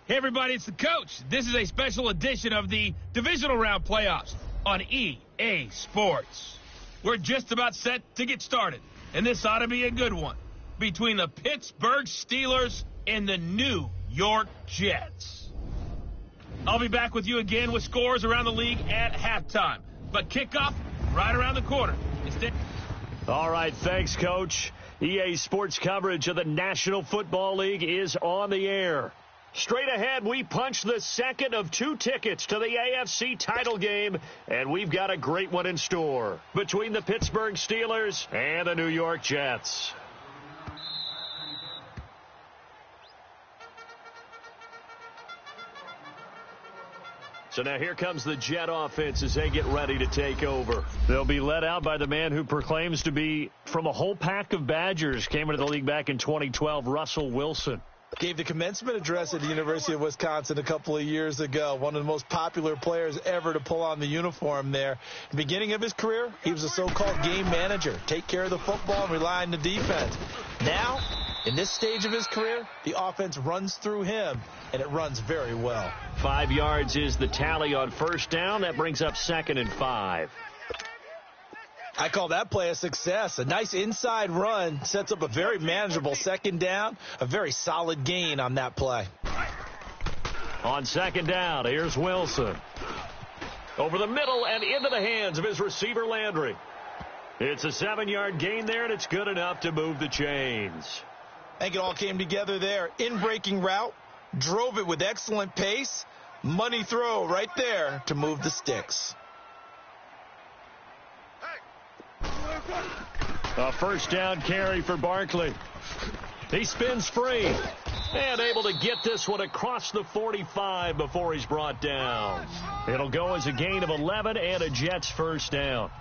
Hey everybody, it's the coach. This is a special edition of the Divisional Round Playoffs on EA Sports. We're just about set to get started, and this ought to be a good one, between the Pittsburgh Steelers and the New York Jets. I'll be back with you again with scores around the league at halftime, but kickoff right around the corner. All right, thanks, Coach. EA Sports coverage of the National Football League is on the air. Straight ahead, we punch the second of two tickets to the AFC title game, and we've got a great one in store between the Pittsburgh Steelers and the New York Jets. So now here comes the Jet offense as they get ready to take over. They'll be led out by the man who proclaims to be from a whole pack of Badgers, came into the league back in 2012, Russell Wilson. Gave the commencement address at the University of Wisconsin a couple of years ago. One of the most popular players ever to pull on the uniform there. At the beginning of his career, he was a so-called game manager. Take care of the football and rely on the defense. Now, in this stage of his career, the offense runs through him, and it runs very well. 5 yards is the tally on first down. That brings up 2nd and 5. I call that play a success. A nice inside run sets up a very manageable second down, a very solid gain on that play. On second down, here's Wilson. Over the middle and into the hands of his receiver, Landry. It's a 7-yard gain there, and it's good enough to move the chains. I think it all came together there. In-breaking route, drove it with excellent pace. Money throw right there to move the sticks. A first down carry for Barkley. He spins free and able to get this one across the 45 before he's brought down. It'll go as a gain of 11 and a Jets first down.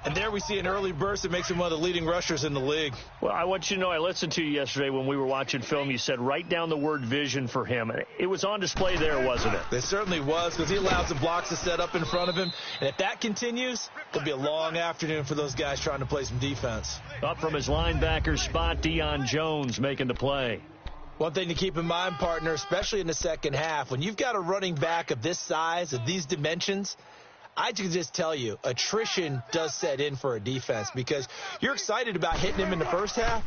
And there we see an early burst that makes him one of the leading rushers in the league. Well, I want you to know, I listened to you yesterday when we were watching film. You said write down the word vision for him. It was on display there, wasn't it? It certainly was, because he allows the blocks to set up in front of him. And if that continues, it'll be a long afternoon for those guys trying to play some defense. Up from his linebacker spot, Deion Jones making the play. One thing to keep in mind, partner, especially in the second half, when you've got a running back of this size, of these dimensions, I can just tell you, attrition does set in for a defense because you're excited about hitting him in the first half.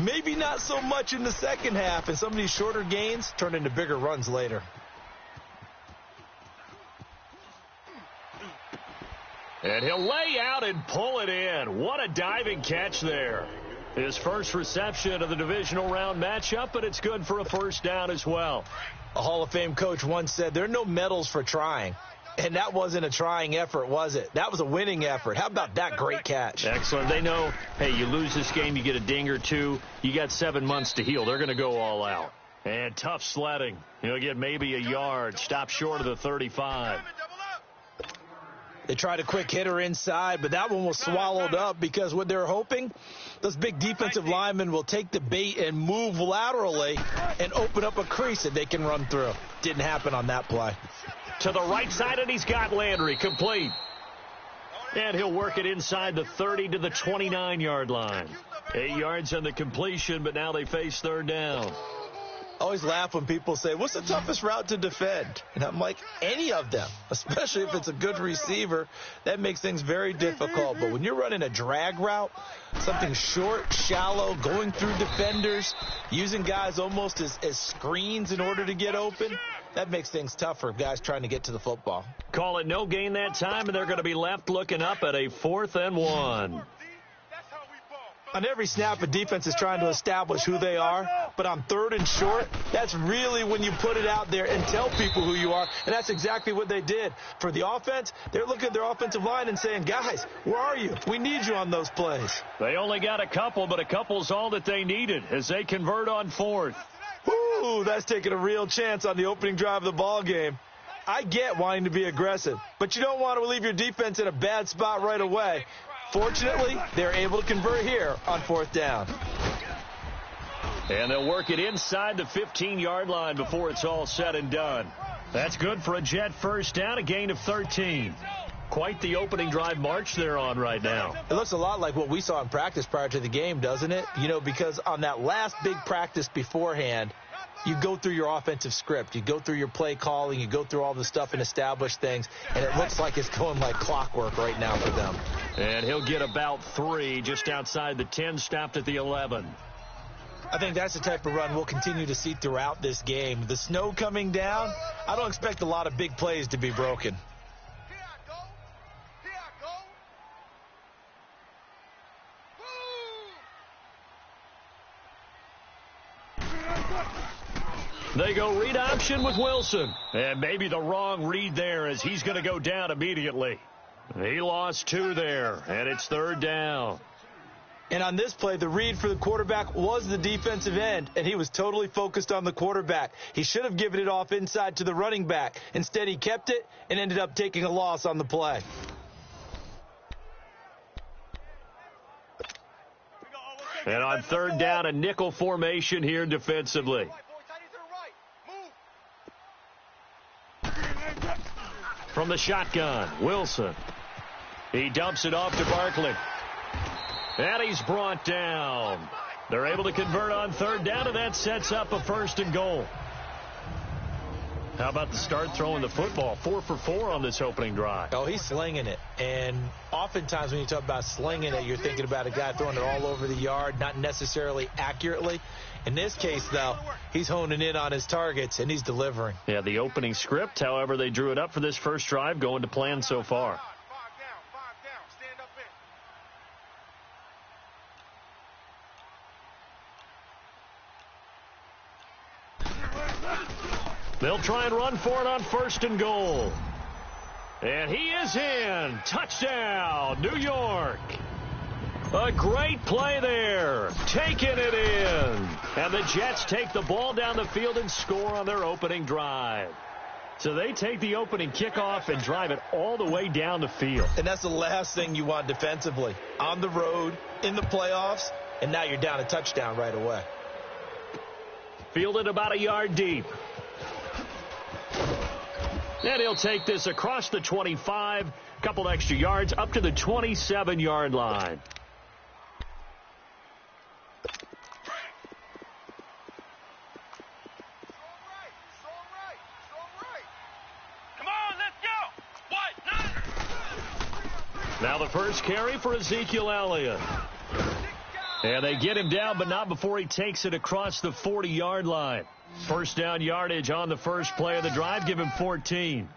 Maybe not so much in the second half, and some of these shorter gains turn into bigger runs later. And he'll lay out and pull it in. What a diving catch there. His first reception of the divisional round matchup, but it's good for a first down as well. A Hall of Fame coach once said, there are no medals for trying. And that wasn't a trying effort, was it? That was a winning effort. How about that great catch? Excellent. They know, hey, you lose this game, you get a ding or two. You got 7 months to heal. They're going to go all out. And tough sledding. He'll get maybe a yard. Stop short of the 35. They tried a quick hitter inside, but that one was swallowed up because what they're hoping, those big defensive linemen will take the bait and move laterally and open up a crease that they can run through. Didn't happen on that play. To the right side, and he's got Landry complete. And he'll work it inside the 30 to the 29-yard line. 8 yards on the completion, but now they face third down. I always laugh when people say, what's the toughest route to defend? And I'm like, any of them, especially if it's a good receiver. That makes things very difficult. But when you're running a drag route, something short, shallow, going through defenders, using guys almost as screens in order to get open, that makes things tough for guys trying to get to the football. Call it no gain that time, and they're going to be left looking up at a 4th and 1. On every snap, a defense is trying to establish who they are, but on 3rd and short, that's really when you put it out there and tell people who you are, and that's exactly what they did. For the offense, they're looking at their offensive line and saying, guys, where are you? We need you on those plays. They only got a couple, but a couple's all that they needed as they convert on 4th. Ooh, that's taking a real chance on the opening drive of the ball game. I get wanting to be aggressive, but you don't want to leave your defense in a bad spot right away. Fortunately, they're able to convert here on 4th down. And they'll work it inside the 15-yard line before it's all said and done. That's good for a Jet first down, a gain of 13. Quite the opening drive march they're on right now. It looks a lot like what we saw in practice prior to the game, doesn't it? You know, because on that last big practice beforehand, you go through your offensive script. You go through your play calling. You go through all the stuff and establish things. And it looks like it's going like clockwork right now for them. And he'll get about 3 just outside the 10, stopped at the 11. I think that's the type of run we'll continue to see throughout this game. The snow coming down, I don't expect a lot of big plays to be broken. They go read option with Wilson. And maybe the wrong read there as he's going to go down immediately. He lost 2 there, and it's 3rd down. And on this play, the read for the quarterback was the defensive end, and he was totally focused on the quarterback. He should have given it off inside to the running back. Instead, he kept it and ended up taking a loss on the play. And on 3rd down, a nickel formation here defensively. From the shotgun, Wilson. He dumps it off to Barkley. And he's brought down. They're able to convert on 3rd down, and that sets up a 1st and goal. How about the start throwing the football? 4 for 4 on this opening drive. Oh, he's slinging it. And oftentimes when you talk about slinging it, you're thinking about a guy throwing it all over the yard, not necessarily accurately. In this case, though, he's honing in on his targets, and he's delivering. Yeah, the opening script, however, they drew it up for this first drive, going to plan so far. They'll try and run for it on 1st and goal. And he is in. Touchdown, New York. A great play there. Taking it in. And the Jets take the ball down the field and score on their opening drive. So they take the opening kickoff and drive it all the way down the field. And that's the last thing you want defensively. On the road, in the playoffs, and now you're down a touchdown right away. Fielded about a yard deep. And he'll take this across the 25, a couple extra yards, up to the 27-yard line. Come on, let's go. What? Now the first carry for Ezekiel Elliott. And they get him down, but not before he takes it across the 40-yard line. First down yardage on the first play of the drive. Give him 14.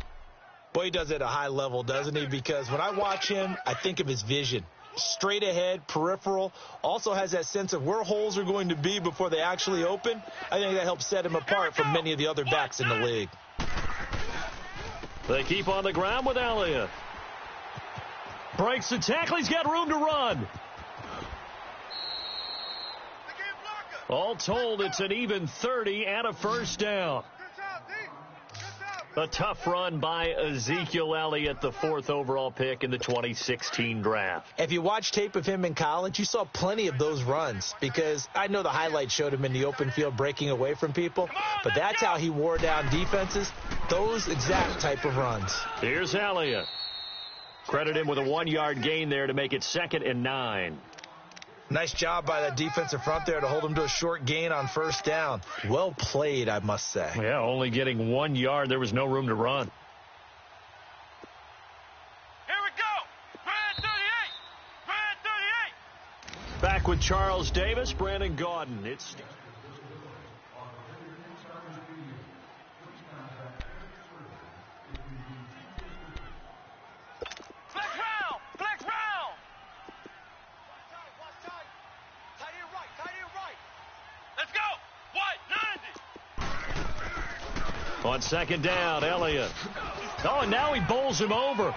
Boy, he does it at a high level, doesn't he? Because when I watch him, I think of his vision. Straight ahead, peripheral. Also has that sense of where holes are going to be before they actually open. I think that helps set him apart from many of the other backs in the league. They keep on the ground with Elliott. Breaks the tackle. He's got room to run. All told, it's an even 30 and a first down. A tough run by Ezekiel Elliott, the 4th overall pick in the 2016 draft. If you watch tape of him in college, you saw plenty of those runs because I know the highlights showed him in the open field breaking away from people, but that's how he wore down defenses, those exact type of runs. Here's Elliott. Credit him with a 1-yard gain there to make it 2nd and 9. Nice job by that defensive front there to hold him to a short gain on 1st down. Well played, I must say. Yeah, only getting 1 yard. There was no room to run. Here we go. Brand 38. Back with Charles Davis, Brandon Gaudin. It's Flex round. Let's go. What? 90. on 2nd down, Elliott. Oh, and now he bowls him over.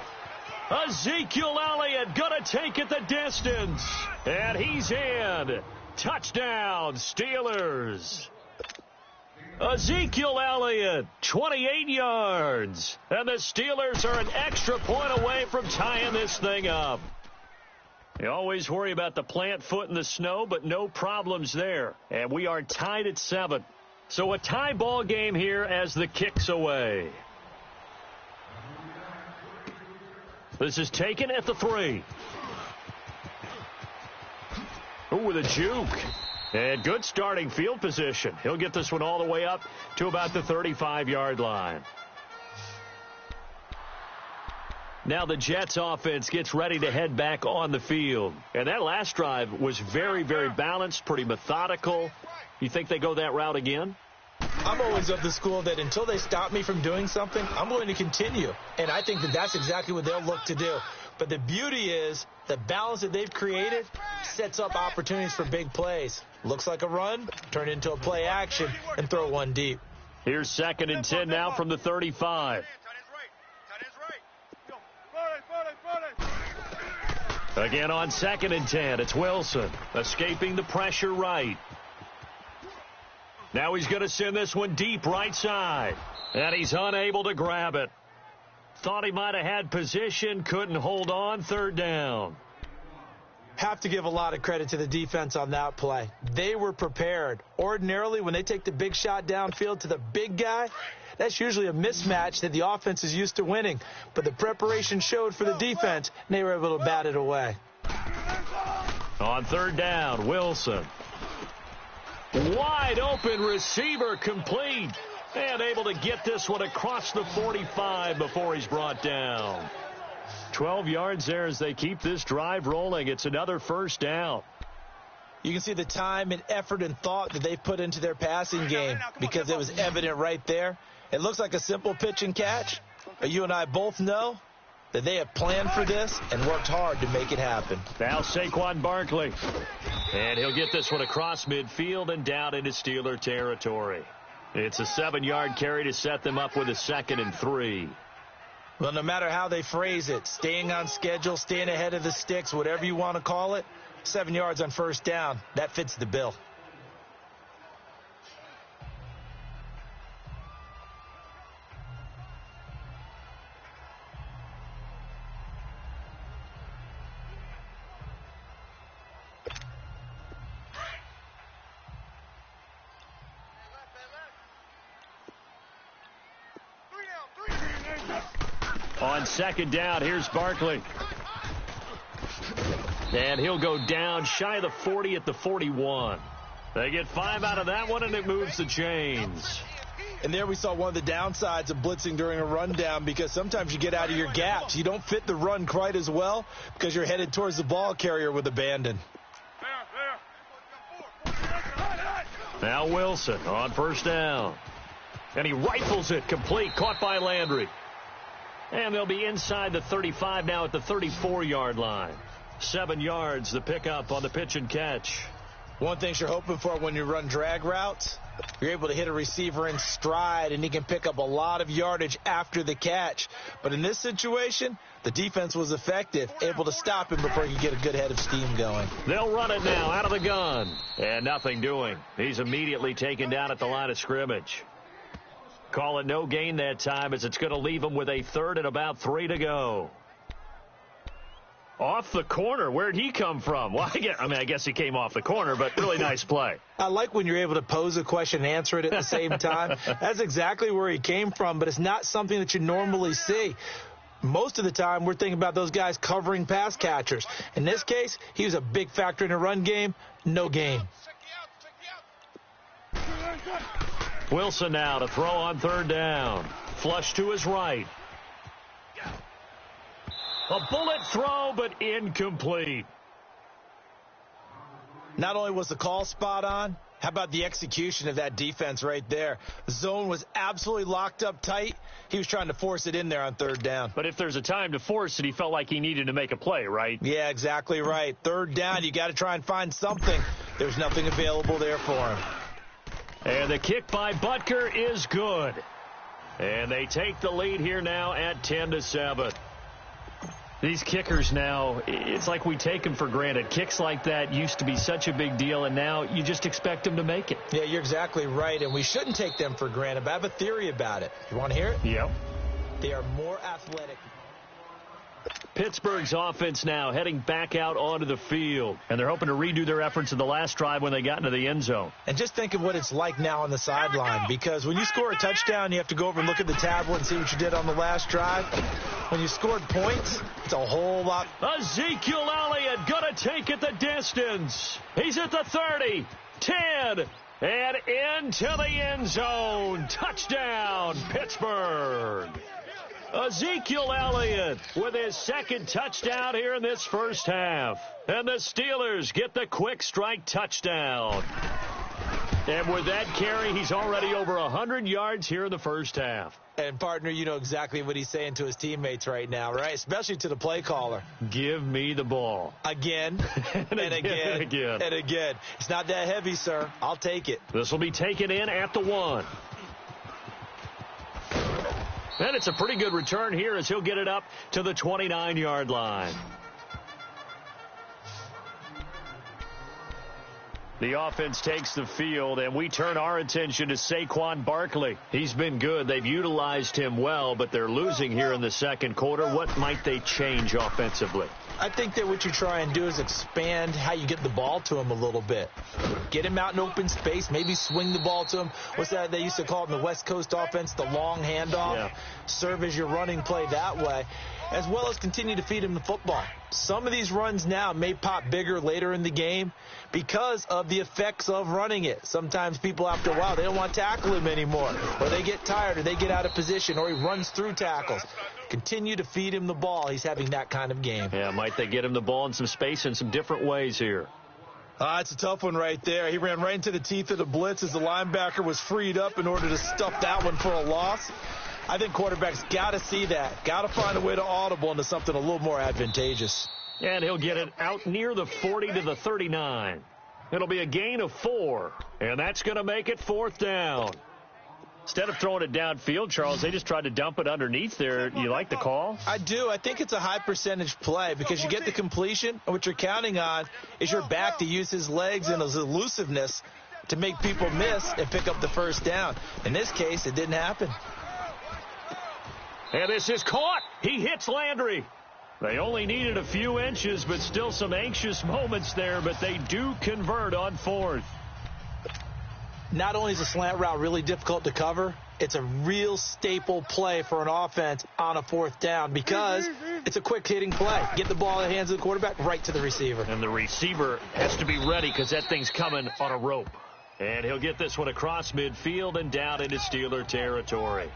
Ezekiel Elliott gonna take it the distance. And he's in. Touchdown, Steelers. Ezekiel Elliott, 28 yards. And the Steelers are an extra point away from tying this thing up. You always worry about the plant foot in the snow, but no problems there. And we are tied at 7. So a tie ball game here as the kick's away. This is taken at the 3. Ooh, with a juke. And good starting field position. He'll get this one all the way up to about the 35-yard line. Now the Jets offense gets ready to head back on the field. And that last drive was very, very balanced, pretty methodical. You think they go that route again? I'm always of the school that until they stop me from doing something, I'm going to continue. And I think that that's exactly what they'll look to do. But the beauty is the balance that they've created sets up opportunities for big plays. Looks like a run, turn into a play action, and throw one deep. Here's 2nd and 10 now from the 35. Again on 2nd and 10, it's Wilson escaping the pressure right. Now he's going to send this one deep right side, and he's unable to grab it. Thought he might have had position, couldn't hold on, 3rd down. Have to give a lot of credit to the defense on that play. They were prepared. Ordinarily, when they take the big shot downfield to the big guy, that's usually a mismatch that the offense is used to winning. But the preparation showed for the defense, and they were able to bat it away. On 3rd down, Wilson. Wide open receiver complete. And able to get this one across the 45 before he's brought down. 12 yards there as they keep this drive rolling. It's another 1st down. You can see the time and effort and thought that they put into their passing game because it was evident right there. It looks like a simple pitch and catch, but you and I both know that they have planned for this and worked hard to make it happen. Now Saquon Barkley. And he'll get this one across midfield and down into Steeler territory. It's a 7-yard carry to set them up with a 2nd and 3. Well, no matter how they phrase it, staying on schedule, staying ahead of the sticks, whatever you want to call it, 7 yards on 1st down, that fits the bill. On 2nd down, here's Barkley. And he'll go down shy of the 40 at the 41. They get 5 out of that one, and it moves the chains. And there we saw one of the downsides of blitzing during a rundown because sometimes you get out of your gaps. You don't fit the run quite as well because you're headed towards the ball carrier with abandon. Now Wilson on 1st down. And he rifles it complete, caught by Landry. And they'll be inside the 35 now at the 34-yard line. 7 yards, the pickup on the pitch and catch. One thing you're hoping for when you run drag routes, you're able to hit a receiver in stride, and he can pick up a lot of yardage after the catch. But in this situation, the defense was effective, able to stop him before he could get a good head of steam going. They'll run it now out of the gun. And nothing doing. He's immediately taken down at the line of scrimmage. Call it no gain that time as it's going to leave him with a 3rd and about 3 to go. Off the corner. Where'd he come from? Well, I guess he came off the corner, but really nice play. I like when you're able to pose a question and answer it at the same time. That's exactly where he came from, but it's not something that you normally see. Most of the time, we're thinking about those guys covering pass catchers. In this case, he was a big factor in the run game. No gain. Wilson now to throw on 3rd down. Flush to his right. A bullet throw, but incomplete. Not only was the call spot on, how about the execution of that defense right there? The zone was absolutely locked up tight. He was trying to force it in there on 3rd down. But if there's a time to force it, he felt like he needed to make a play, right? Yeah, exactly right. 3rd down, you got to try and find something. There's nothing available there for him. And the kick by Butker is good. And they take the lead here now at 10-7. These kickers now, it's like we take them for granted. Kicks like that used to be such a big deal, and now you just expect them to make it. Yeah, you're exactly right, and we shouldn't take them for granted, but I have a theory about it. You want to hear it? Yep. They are more athletic. Pittsburgh's offense now heading back out onto the field. And they're hoping to redo their efforts in the last drive when they got into the end zone. And just think of what it's like now on the sideline. Because when you score a touchdown, you have to go over and look at the tablet and see what you did on the last drive. When you scored points, it's a whole lot. Ezekiel Elliott going to take it the distance. He's at the 30. 10, and into the end zone. Touchdown, Pittsburgh. Ezekiel Elliott with his second touchdown here in this first half. And the Steelers get the quick strike touchdown. And with that carry, he's already over 100 yards here in the first half. And, partner, you know exactly what he's saying to his teammates right now, right? Especially to the play caller. Give me the ball. Again, and again. It's not that heavy, sir. I'll take it. This will be taken in at the 1. And it's a pretty good return here as he'll get it up to the 29-yard line. The offense takes the field, and we turn our attention to Saquon Barkley. He's been good. They've utilized him well, but they're losing here in the second quarter. What might they change offensively? I think that what you try and do is expand how you get the ball to him a little bit. Get him out in open space, maybe swing the ball to him. What's that they used to call it in the West Coast offense, the long handoff? Yeah. Serve as your running play that way, as well as continue to feed him the football. Some of these runs now may pop bigger later in the game because of the effects of running it. Sometimes people, after a while, they don't want to tackle him anymore, or they get tired, or they get out of position, or he runs through tackles. Continue to feed him the ball. He's having that kind of game. Yeah, might they get him the ball in some space in some different ways here? It's a tough one right there. He ran right into the teeth of the blitz as the linebacker was freed up in order to stuff that one for a loss. I think quarterbacks got to see that. Got to find a way to audible into something a little more advantageous. And he'll get it out near the 40 to the 39. It'll be a gain of 4, and that's going to make it 4th down. Instead of throwing it downfield, Charles, they just tried to dump it underneath there. You like the call? I do. I think it's a high percentage play because you get the completion, and what you're counting on is your back to use his legs and his elusiveness to make people miss and pick up the first down. In this case, it didn't happen. And this is caught. He hits Landry. They only needed a few inches, but still some anxious moments there, but they do convert on 4th. Not only is a slant route really difficult to cover, it's a real staple play for an offense on a 4th down because it's a quick-hitting play. Get the ball in the hands of the quarterback, right to the receiver. And the receiver has to be ready because that thing's coming on a rope. And he'll get this one across midfield and down into Steeler territory.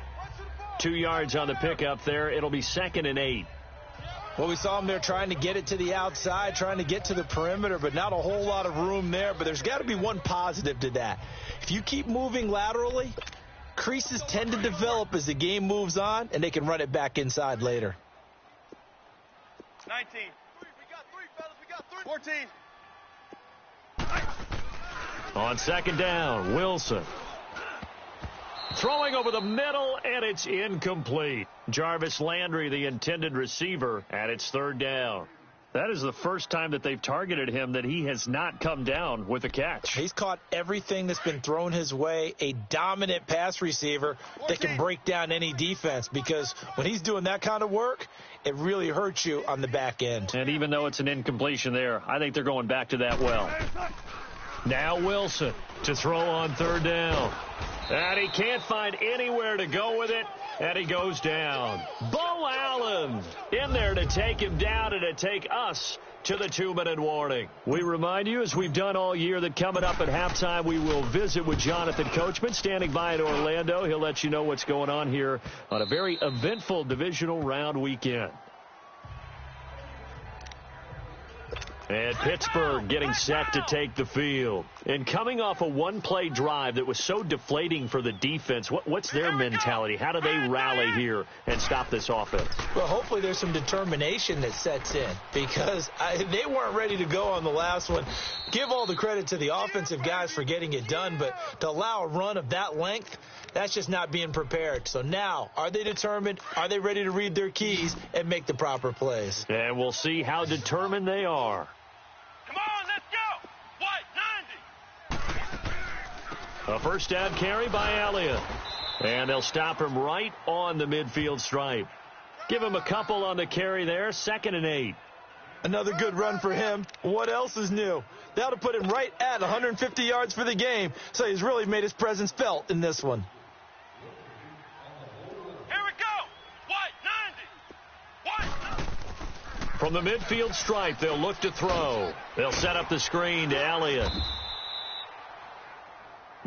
2 yards on the pickup there. It'll be 2nd and 8. Well, we saw him there trying to get it to the outside, trying to get to the perimeter, but not a whole lot of room there. But there's got to be one positive to that. If you keep moving laterally, creases tend to develop as the game moves on, and they can run it back inside later. 19. We got 3, fellas. We got 14. On 2nd down, Wilson. Throwing over the middle, and it's incomplete. Jarvis Landry, the intended receiver, and it's 3rd down. That is the first time that they've targeted him that he has not come down with a catch. He's caught everything that's been thrown his way, a dominant pass receiver that can break down any defense, because when he's doing that kind of work, it really hurts you on the back end. And even though it's an incompletion there, I think they're going back to that well. Now Wilson to throw on 3rd down. And he can't find anywhere to go with it, and he goes down. Bo Allen in there to take him down and to take us to the 2-minute warning. We remind you, as we've done all year, that coming up at halftime, we will visit with Jonathan Coachman, standing by in Orlando. He'll let you know what's going on here on a very eventful divisional round weekend. And Pittsburgh getting set to take the field. And coming off a one-play drive that was so deflating for the defense, what's their mentality? How do they rally here and stop this offense? Well, hopefully there's some determination that sets in, because they weren't ready to go on the last one. Give all the credit to the offensive guys for getting it done, but to allow a run of that length, that's just not being prepared. So now, are they determined? Are they ready to read their keys and make the proper plays? And we'll see how determined they are. Come on, let's go. White, 90. A first down carry by Elliott. And they'll stop him right on the midfield stripe. Give him a couple on the carry there. 2nd and 8. Another good run for him. What else is new? That'll put him right at 150 yards for the game. So he's really made his presence felt in this one. Here we go. White, 90. White. From the midfield stripe, they'll look to throw. They'll set up the screen to Elliott.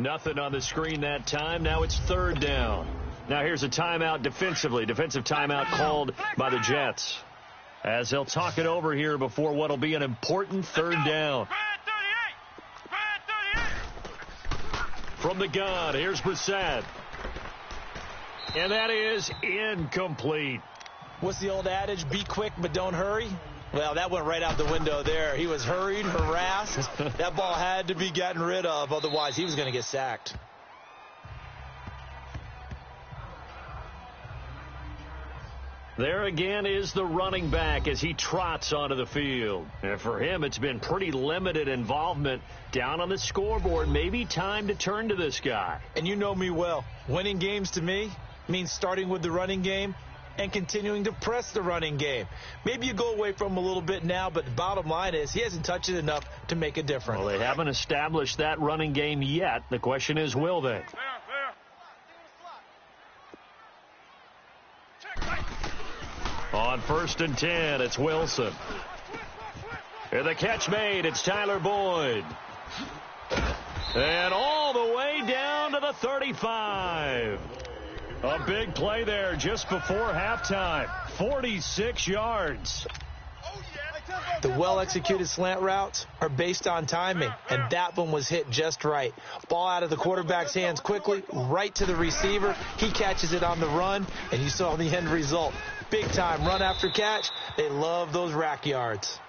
Nothing on the screen that time. Now it's third down. Now here's a timeout defensively. Defensive timeout called by the Jets. As they'll talk it over here before what'll be an important third down. From the gun, here's Brissett. And that is incomplete. What's the old adage? Be quick, but don't hurry. Well, that went right out the window there. He was hurried, harassed. That ball had to be gotten rid of. Otherwise, he was going to get sacked. There again is the running back as he trots onto the field. And for him, it's been pretty limited involvement down on the scoreboard. Maybe time to turn to this guy. And you know me well. Winning games to me means starting with the running game and continuing to press the running game. Maybe you go away from him a little bit now, but the bottom line is he hasn't touched it enough to make a difference. Well, they haven't established that running game yet. The question is, will they? On 1st and 10, it's Wilson. And the catch made, it's Tyler Boyd. And all the way down to the 35. A big play there just before halftime. 46 yards. The well-executed slant routes are based on timing, and that one was hit just right. Ball out of the quarterback's hands quickly, right to the receiver. He catches it on the run, and you saw the end result. Big-time run after catch. They love those rack yards.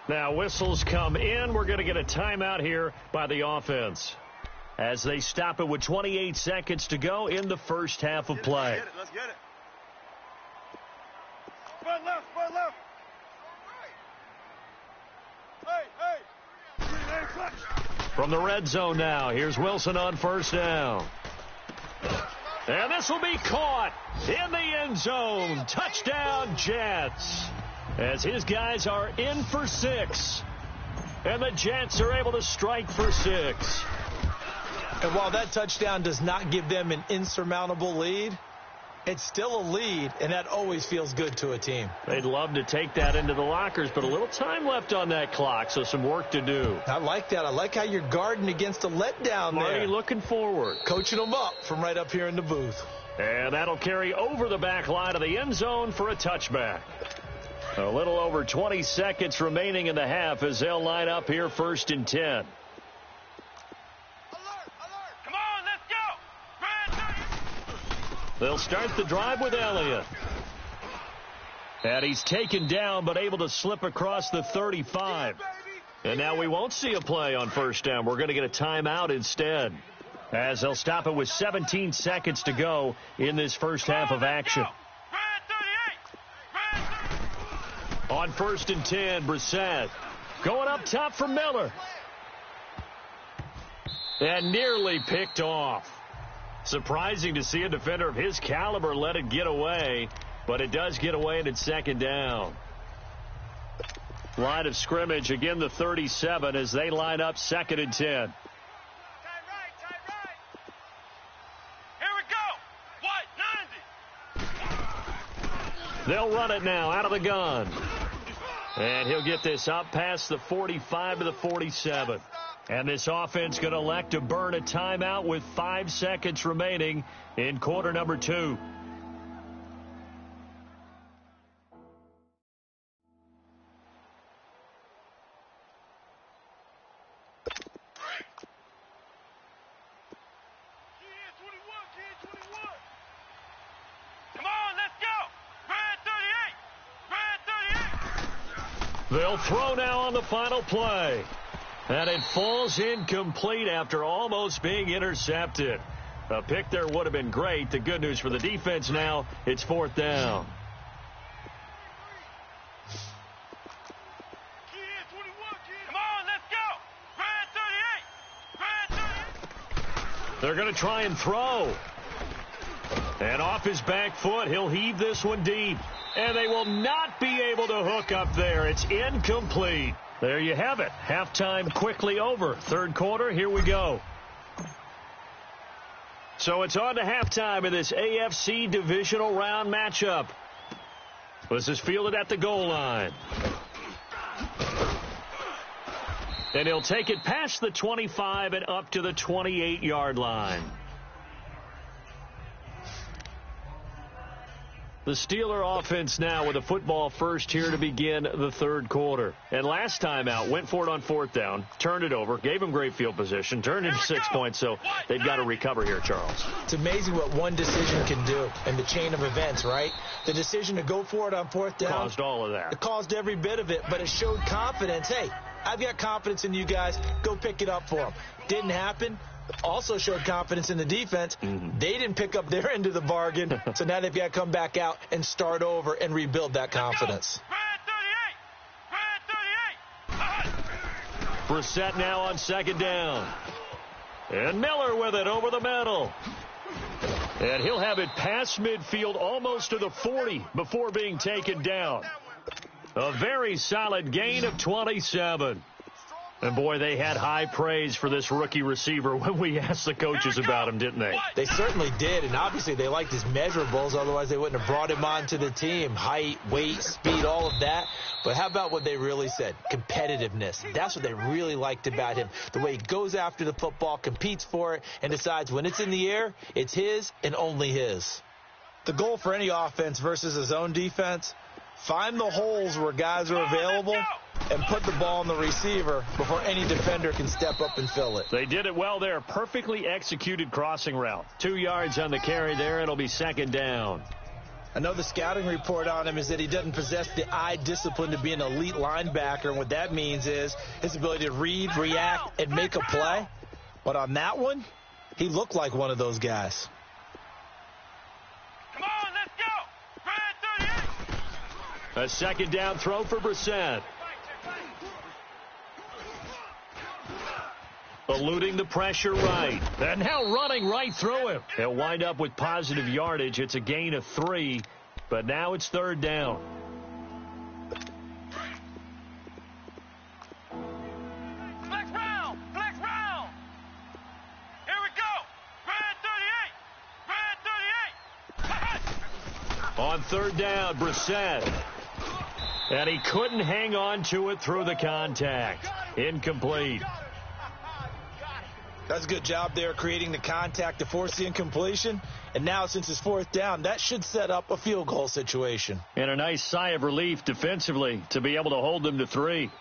Now whistles come in. We're going to get a timeout here by the offense as they stop it with 28 seconds to go in the first half of play. Let's get it. Spread left, spread left. Hey. From the red zone now, here's Wilson on 1st down. And this will be caught in the end zone. Touchdown, Jets. As his guys are in for 6. And the Jets are able to strike for 6. And while that touchdown does not give them an insurmountable lead, it's still a lead, and that always feels good to a team. They'd love to take that into the lockers, but a little time left on that clock, so some work to do. I like that. I like how you're guarding against a letdown Marty there. looking forward. Coaching them up from right up here in the booth. And that'll carry over the back line of the end zone for a touchback. A little over 20 seconds remaining in the half as they'll line up here 1st and 10. Come on, let's go. They'll start the drive with Elliott. And he's taken down but able to slip across the 35. And now we won't see a play on 1st down. We're going to get a timeout instead as they'll stop it with 17 seconds to go in this first half of action. On 1st and 10, Brissett going up top for Miller. And nearly picked off. Surprising to see a defender of his caliber let it get away, but it does get away and it's 2nd down. Line of scrimmage, again the 37 as they line up 2nd and 10. Tight right. Here we go. What? 90. They'll run it now out of the gun. And he'll get this up past the 45 to the 47. And this offense going to elect to burn a timeout with 5 seconds remaining in quarter number 2. They'll throw now on the final play. And it falls incomplete after almost being intercepted. A pick there would have been great. The good news for the defense now, it's 4th down. Come on, let's go. They're going to try and throw. And off his back foot, he'll heave this one deep. And they will not be able to hook up there. It's incomplete. There you have it. Halftime quickly over. 3rd quarter, here we go. So it's on to halftime in this AFC Divisional Round matchup. This is fielded at the goal line. And he'll take it past the 25 and up to the 28-yard line. The Steeler offense now with a football first here to begin the third quarter. And last time out, went for it on fourth down, turned it over, gave them great field position, turned into 6 points, so they've got to recover here, Charles. It's amazing what one decision can do in the chain of events, right? The decision to go for it on fourth down. Caused all of that. It caused every bit of it, but it showed confidence. Hey, I've got confidence in you guys. Go pick it up for them. Didn't happen. Also showed confidence in the defense. They didn't pick up their end of the bargain, so now they've got to come back out and start over and rebuild that confidence. Brissett now on second down. And Miller with it over the middle. And he'll have it past midfield almost to the 40 before being taken down. A very solid gain of 27. And, boy, they had high praise for this rookie receiver when we asked the coaches about him, didn't they? They certainly did, and obviously they liked his measurables. Otherwise, they wouldn't have brought him onto the team. Height, weight, speed, all of that. But how about what they really said? Competitiveness. That's what they really liked about him. The way he goes after the football, competes for it, and decides when it's in the air, it's his and only his. The goal for any offense versus his own defense, find the holes where guys are available and put the ball on the receiver before any defender can step up and fill it. They did it well there. Perfectly executed crossing route. 2 yards on the carry there. It'll be second down. I know the scouting report on him is that he doesn't possess the eye discipline to be an elite linebacker. And what that means is his ability to read, react, and make a play. But on that one, he looked like one of those guys. Come on, let's go. Red 38. A second down throw for Brissett. Eluding the pressure right. And now running right through him. He'll wind up with positive yardage. It's a gain of 3, but now it's third down. Flex round. Flex round. Here we go. Red 38. Red 38. On third down, Brissett. And he couldn't hang on to it through the contact. Incomplete. That's a good job there creating the contact to force the incompletion. And now since it's fourth down, that should set up a field goal situation. And a nice sigh of relief defensively to be able to hold them to 3.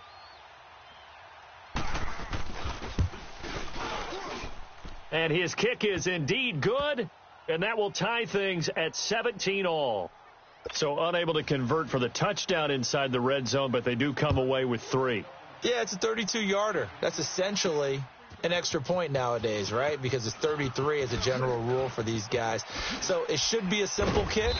And his kick is indeed good. And that will tie things at 17 all. So unable to convert for the touchdown inside the red zone, but they do come away with 3. Yeah, it's a 32-yarder. That's essentially an extra point nowadays, right? Because it's 33 as a general rule for these guys. So it should be a simple kick.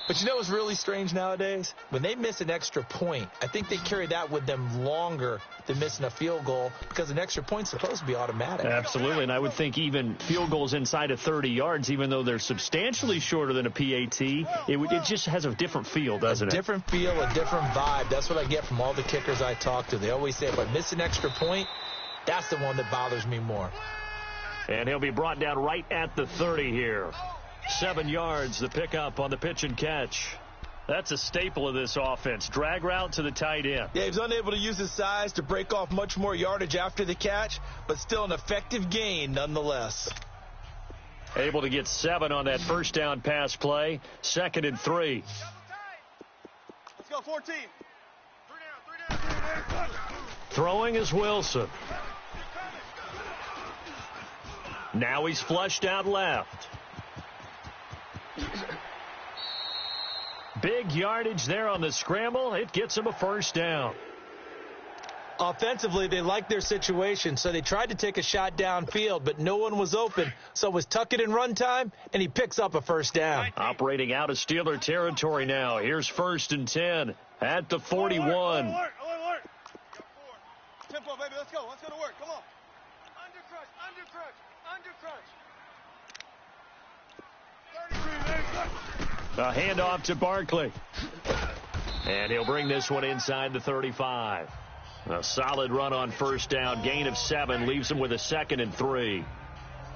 But you know what's really strange nowadays? When they miss an extra point, I think they carry that with them longer than missing a field goal because an extra point's supposed to be automatic. Absolutely, and I would think even field goals inside of 30 yards, even though they're substantially shorter than a PAT, it just has a different feel, doesn't it? A different feel, a different vibe. That's what I get from all the kickers I talk to. They always say if I miss an extra point, that's the one that bothers me more. And he'll be brought down right at the 30 here. 7 yards, the pickup on the pitch and catch. That's a staple of this offense. Drag route to the tight end. Yeah, he was unable to use his size to break off much more yardage after the catch, but still an effective gain nonetheless. Able to get 7 on that first down pass play. 2nd and 3. Let's go, 14. 3 down. Throwing is Wilson. Now he's flushed out left. Big yardage there on the scramble. It gets him a first down. Offensively, they liked their situation, so they tried to take a shot downfield, but no one was open. So it was tuck it in run time, and he picks up a first down. Operating out of Steeler territory now. Here's 1st and 10 at the 41. Alert. Tempo, baby. Let's go. Let's go to work. Come on. Under crunch. A handoff to Barkley. And he'll bring this one inside the 35. A solid run on first down. Gain of 7 leaves him with a 2nd and 3.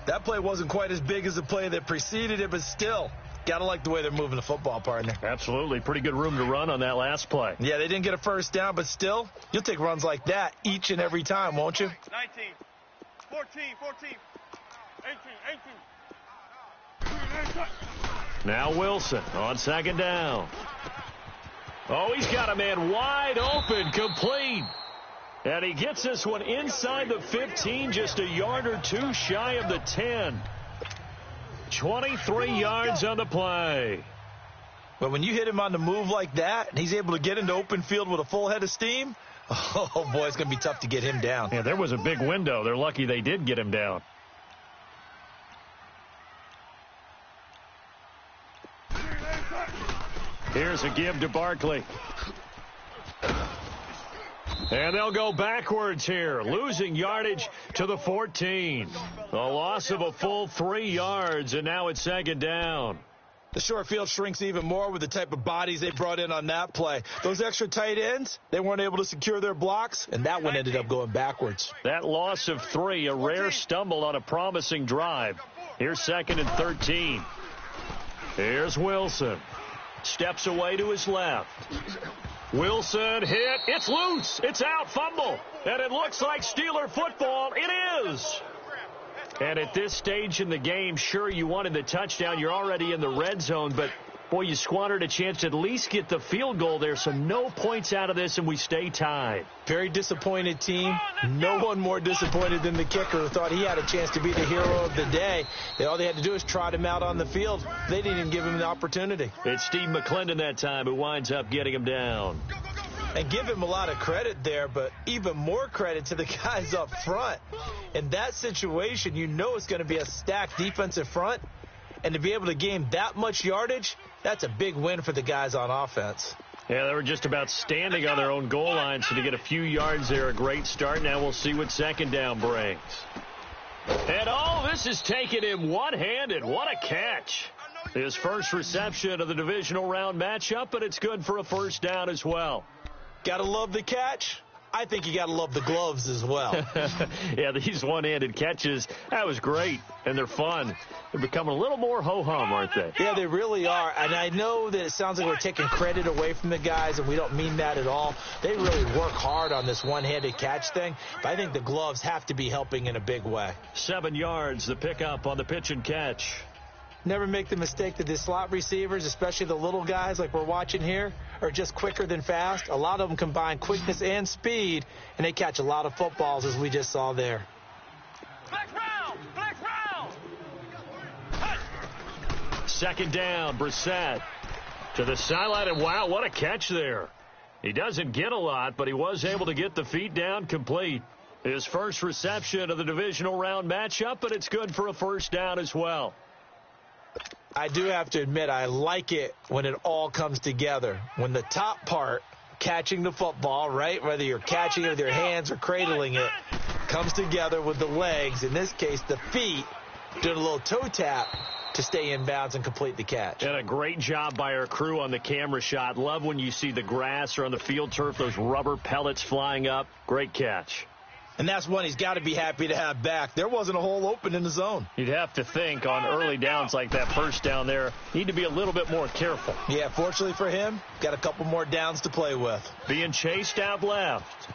That play wasn't quite as big as the play that preceded it, but still Gotta like the way they're moving the football, partner. Absolutely. Pretty good room to run on that last play. Yeah, they didn't get a first down, but still, you'll take runs like that each and every time, won't you? 19, 14, 14, 18, 18. Now Wilson on second down. Oh, he's got a man wide open, complete. And he gets this one inside the 15, just a yard or two shy of the 10. 23 yards on the play. But when you hit him on the move like that, and he's able to get into open field with a full head of steam, oh, boy, it's going to be tough to get him down. Yeah, there was a big window. They're lucky they did get him down. Here's a give to Barkley. And they'll go backwards here, losing yardage to the 14. A loss of a full 3 yards, and now it's second down. The short field shrinks even more with the type of bodies they brought in on that play. Those extra tight ends, they weren't able to secure their blocks, and that one ended up going backwards. That loss of 3, a rare stumble on a promising drive. Here's second and 13. Here's Wilson. Steps away to his left. Wilson hit. It's loose. It's out. Fumble. And it looks like Steeler football. It is. And at this stage in the game, sure, you wanted the touchdown. You're already in the red zone. But, boy, you squandered a chance to at least get the field goal there. So no points out of this, and we stay tied. Very disappointed team. No one more disappointed than the kicker, who thought he had a chance to be the hero of the day. All they had to do is trot him out on the field. They didn't even give him the opportunity. It's Steve McClendon that time who winds up getting him down. And give him a lot of credit there, but even more credit to the guys up front. In that situation, you know it's going to be a stacked defensive front. And to be able to gain that much yardage, that's a big win for the guys on offense. Yeah, they were just about standing on their own goal line, so to get a few yards there, a great start. Now we'll see what second down brings. And, this is taking him one-handed. What a catch. His first reception of the divisional round matchup, but it's good for a first down as well. Gotta love the catch. I think you gotta love the gloves as well. Yeah, these one-handed catches, that was great, and they're fun. They're becoming a little more ho-hum, aren't they? Yeah, they really are. And I know that it sounds like we're taking credit away from the guys, and we don't mean that at all. They really work hard on this one-handed catch thing, but I think the gloves have to be helping in a big way. 7 yards, the pickup on the pitch and catch. Never make the mistake that the slot receivers, especially the little guys like we're watching here, are just quicker than fast. A lot of them combine quickness and speed, and they catch a lot of footballs, as we just saw there. Black round! Black round! Second down, Brissett to the sideline, and wow, what a catch there. He doesn't get a lot, but he was able to get the feet down complete. His first reception of the divisional round matchup, but it's good for a first down as well. I do have to admit, I like it when it all comes together. When the top part, catching the football, right, whether you're catching it with your hands or cradling it, comes together with the legs, in this case the feet, doing a little toe tap to stay in bounds and complete the catch. And a great job by our crew on the camera shot. Love when you see the grass or on the field turf, those rubber pellets flying up. Great catch. And that's one he's got to be happy to have back. There wasn't a hole open in the zone. You'd have to think on early downs like that first down there, need to be a little bit more careful. Yeah, fortunately for him, got a couple more downs to play with. Being chased out left.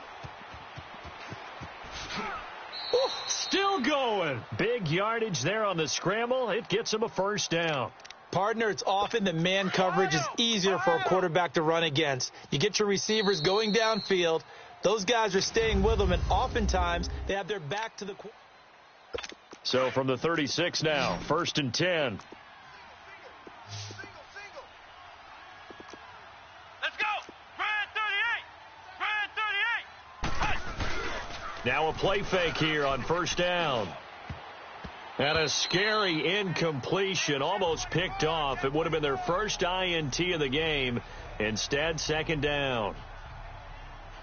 Ooh, still going. Big yardage there on the scramble. It gets him a first down. Partner, it's often that man coverage is easier for a quarterback to run against. You get your receivers going downfield. Those guys are staying with them, and oftentimes they have their back to the... So from the 36 now, 1st and 10. Let's go! Red 38! Red 38! Now a play fake here on first down. And a scary incompletion, almost picked off. It would have been their first INT of the game. Instead, second down.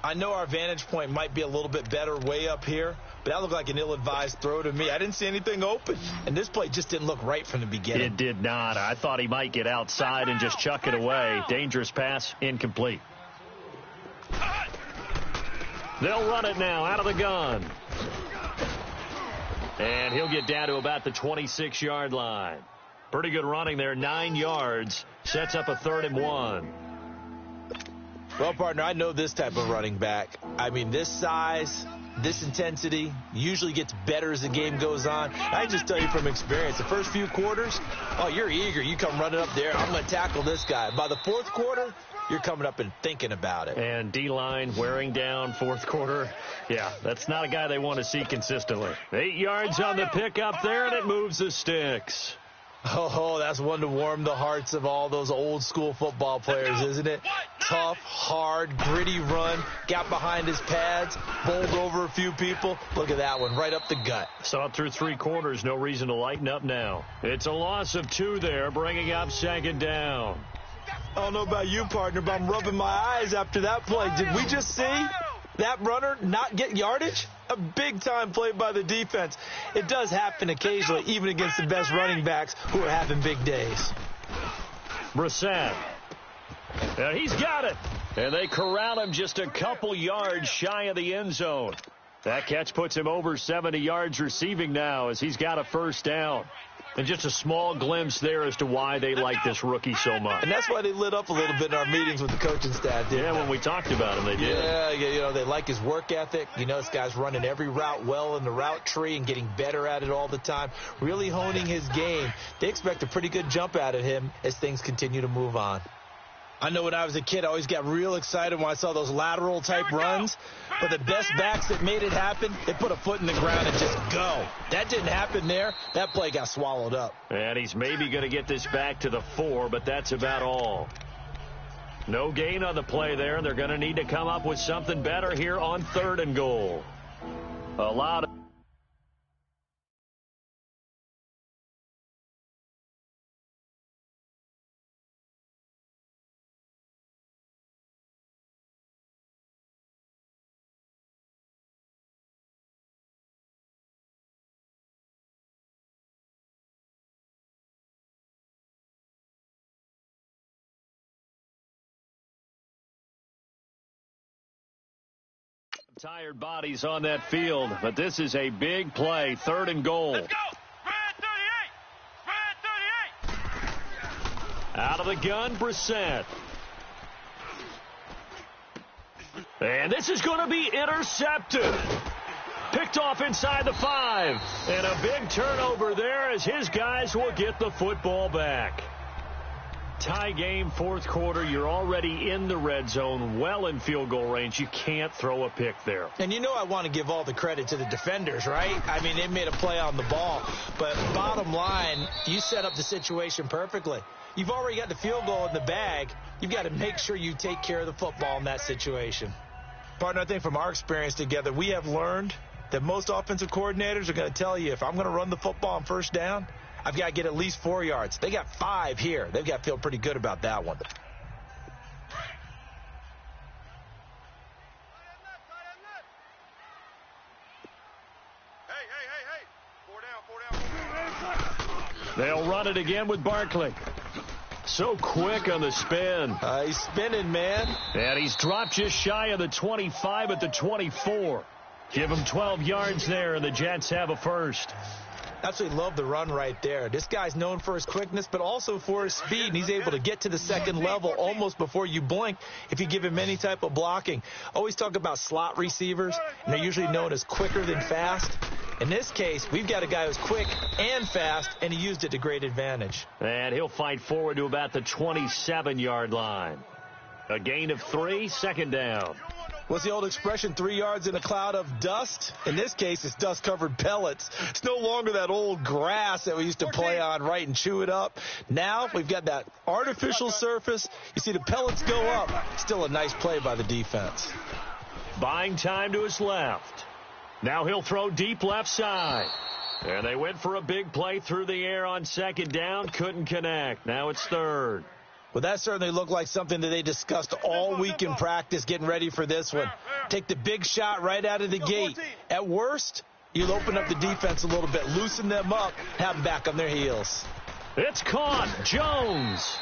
I know our vantage point might be a little bit better way up here, but that looked like an ill-advised throw to me. I didn't see anything open, and this play just didn't look right from the beginning. It did not. I thought he might get outside and just chuck it away. Dangerous pass, incomplete. They'll run it now out of the gun. And he'll get down to about the 26-yard line. Pretty good running there, 9 yards. Sets up a 3rd and 1. Well, partner, I know this type of running back. I mean, this size, this intensity usually gets better as the game goes on. I just tell you from experience, the first few quarters, oh, you're eager. You come running up there. I'm going to tackle this guy. By the 4th quarter, you're coming up and thinking about it. And D-line wearing down 4th quarter. Yeah, that's not a guy they want to see consistently. 8 yards on the pickup there, and it moves the sticks. Oh, that's one to warm the hearts of all those old school football players, isn't it? Tough, hard, gritty run, got behind his pads, bowled over a few people. Look at that one, right up the gut. Saw it through 3 quarters, no reason to lighten up now. It's a loss of 2 there, bringing up 2nd down. I don't know about you, partner, but I'm rubbing my eyes after that play. Did we just see that runner not get yardage? A big-time play by the defense. It does happen occasionally, even against the best running backs who are having big days. Brissett. He's got it. And they corral him just a couple yards shy of the end zone. That catch puts him over 70 yards receiving now as he's got a 1st down. And just a small glimpse there as to why they like this rookie so much. And that's why they lit up a little bit in our meetings with the coaching staff. Yeah, when we talked about him, they did. Yeah, you know, they like his work ethic. You know, this guy's running every route well in the route tree and getting better at it all the time, really honing his game. They expect a pretty good jump out of him as things continue to move on. I know when I was a kid, I always got real excited when I saw those lateral-type runs. But the best backs that made it happen, they put a foot in the ground and just go. That didn't happen there. That play got swallowed up. And he's maybe going to get this back to the 4, but that's about all. No gain on the play there, and they're going to need to come up with something better here on 3rd and goal. A lot of tired bodies on that field, but this is a big play. 3rd and goal. Let's go. Red 38. Out of the gun, Brissett. And this is going to be intercepted. Picked off inside the 5. And a big turnover there as his guys will get the football back. Tie game, 4th quarter. You're already in the red zone, well in field goal range. You can't throw a pick there. And you know I want to give all the credit to the defenders, right? I mean, they made a play on the ball. But bottom line, you set up the situation perfectly. You've already got the field goal in the bag. You've got to make sure you take care of the football in that situation. Partner, I think from our experience together, we have learned that most offensive coordinators are going to tell you, if I'm going to run the football on 1st down, I've got to get at least 4 yards. They got 5 here. They've got to feel pretty good about that one. Hey. They'll run it again with Barkley. So quick on the spin. He's spinning, man. And he's dropped just shy of the 25 at the 24. Give him 12 yards there, and the Jets have a 1st. Absolutely love the run right there. This guy's known for his quickness, but also for his speed, and he's able to get to the 2nd level almost before you blink if you give him any type of blocking. Always talk about slot receivers, and they're usually known as quicker than fast. In this case, we've got a guy who's quick and fast, and he used it to great advantage. And he'll fight forward to about the 27-yard line. A gain of 3, 2nd down. What's the old expression, 3 yards in a cloud of dust? In this case, it's dust-covered pellets. It's no longer that old grass that we used to play on, right, and chew it up. Now we've got that artificial surface. You see the pellets go up. Still a nice play by the defense. Buying time to his left. Now he'll throw deep left side. And they went for a big play through the air on 2nd down. Couldn't connect. Now it's 3rd. Well, that certainly looked like something that they discussed all week in practice, getting ready for this one. Take the big shot right out of the gate. At worst, you'll open up the defense a little bit, loosen them up, have them back on their heels. It's caught. Jones.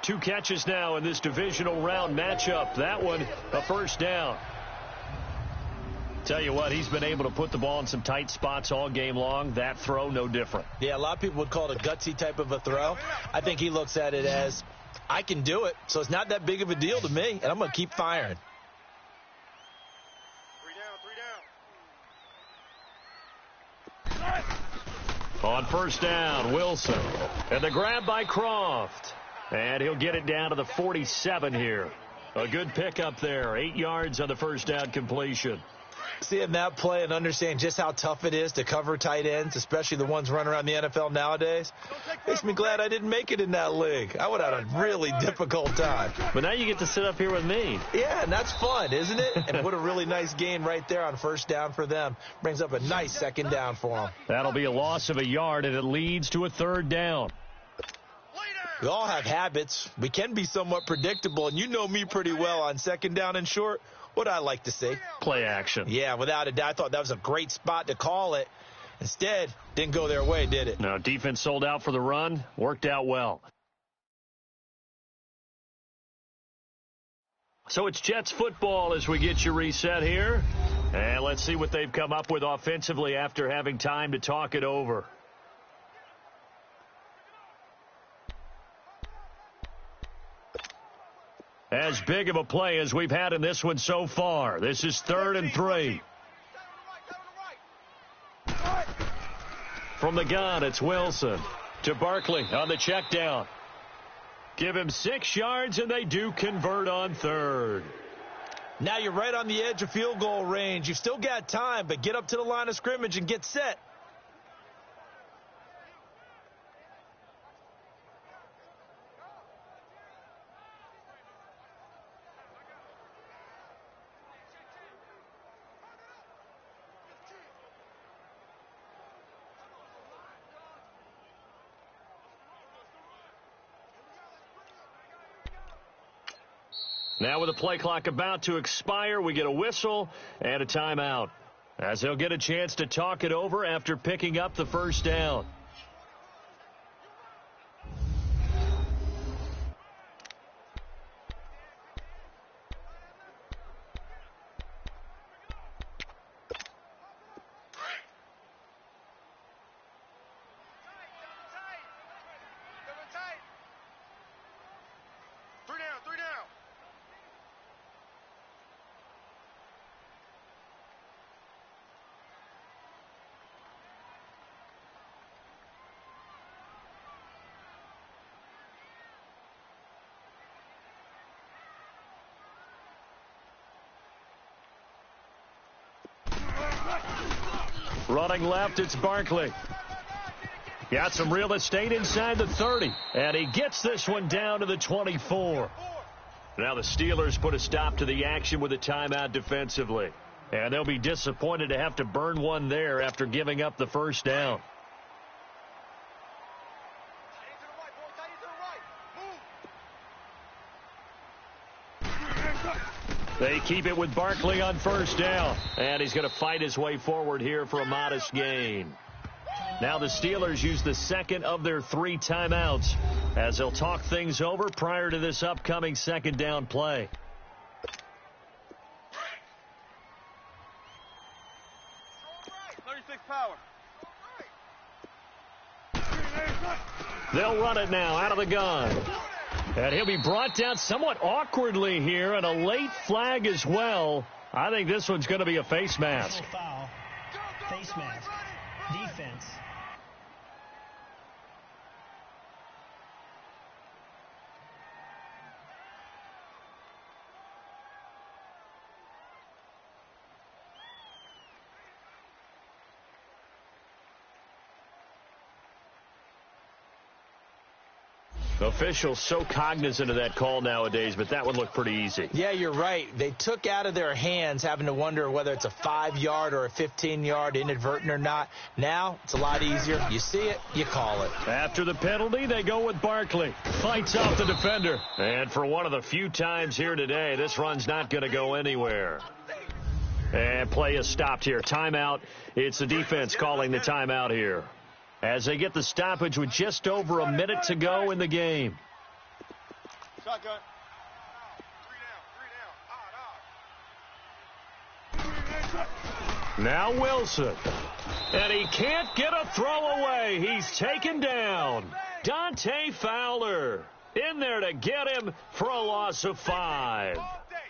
2 catches now in this divisional round matchup. That one, a 1st down. Tell you what, he's been able to put the ball in some tight spots all game long. That throw, no different. Yeah, a lot of people would call it a gutsy type of a throw. I think he looks at it as, I can do it, so it's not that big of a deal to me, and I'm going to keep firing. On first down, Wilson. And the grab by Croft. And he'll get it down to the 47 here. A good pickup there. 8 yards on the first down completion. Seeing that play and understanding just how tough it is to cover tight ends, especially the ones running around the NFL nowadays, makes me glad I didn't make it in that league. I would have had a really difficult time. But now you get to sit up here with me. Yeah, and that's fun, isn't it? And what a really nice gain right there on first down for them. Brings up a nice second down for them. That'll be a loss of a yard, and it leads to a third down. We all have habits. We can be somewhat predictable, and you know me pretty well on second down and short. What I like to see. Play action. Yeah, without a doubt. I thought that was a great spot to call it. Instead, didn't go their way, did it? No, defense sold out for the run. Worked out well. So it's Jets football as we get you reset here. And let's see what they've come up with offensively after having time to talk it over. As big of a play as we've had in this one so far. This is 3rd and 3. From the gun, it's Wilson to Barkley on the check down. Give him 6 yards, and they do convert on 3rd. Now you're right on the edge of field goal range. You've still got time, but get up to the line of scrimmage and get set. Now with the play clock about to expire, we get a whistle and a timeout, as they'll get a chance to talk it over after picking up the first down. Running left, it's Barkley. Got some real estate inside the 30. And he gets this one down to the 24. Now the Steelers put a stop to the action with a timeout defensively. And they'll be disappointed to have to burn one there after giving up the first down. They keep it with Barkley on first down. And he's going to fight his way forward here for a modest gain. Now the Steelers use the second of their 3 timeouts as they'll talk things over prior to this upcoming second down play. They'll run it now out of the gun. And he'll be brought down somewhat awkwardly here, and a late flag as well. I think this one's going to be a face mask. Foul. Face mask. Defense. Officials so cognizant of that call nowadays, but that one looked pretty easy. Yeah, you're right. They took out of their hands having to wonder whether it's a 5-yard or a 15-yard, inadvertent or not. Now, it's a lot easier. You see it, you call it. After the penalty, they go with Barkley. Fights off the defender. And for one of the few times here today, this run's not going to go anywhere. And play is stopped here. Timeout. It's the defense calling the timeout here, as they get the stoppage with just over a minute to go in the game. Shotgun. 3 down. Now Wilson. And he can't get a throw away. He's taken down. Dante Fowler in there to get him for a loss of 5.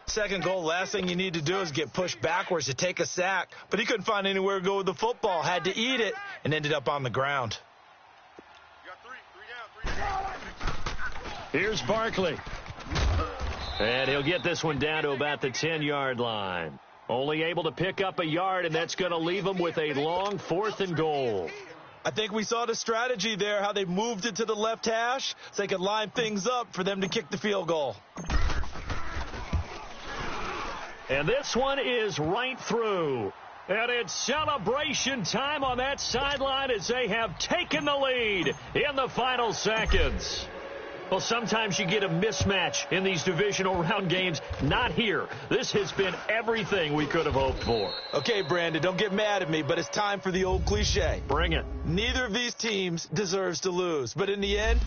Second goal, last thing you need to do is get pushed backwards to take a sack. But he couldn't find anywhere to go with the football. Had to eat it and ended up on the ground. Here's Barkley. And he'll get this one down to about the 10-yard line. Only able to pick up a yard, and that's going to leave him with a long 4th and goal. I think we saw the strategy there, how they moved it to the left hash so they could line things up for them to kick the field goal. And this one is right through. And it's celebration time on that sideline as they have taken the lead in the final seconds. Well, sometimes you get a mismatch in these divisional round games. Not here. This has been everything we could have hoped for. Okay, Brandon, don't get mad at me, but it's time for the old cliche. Bring it. Neither of these teams deserves to lose. But in the end,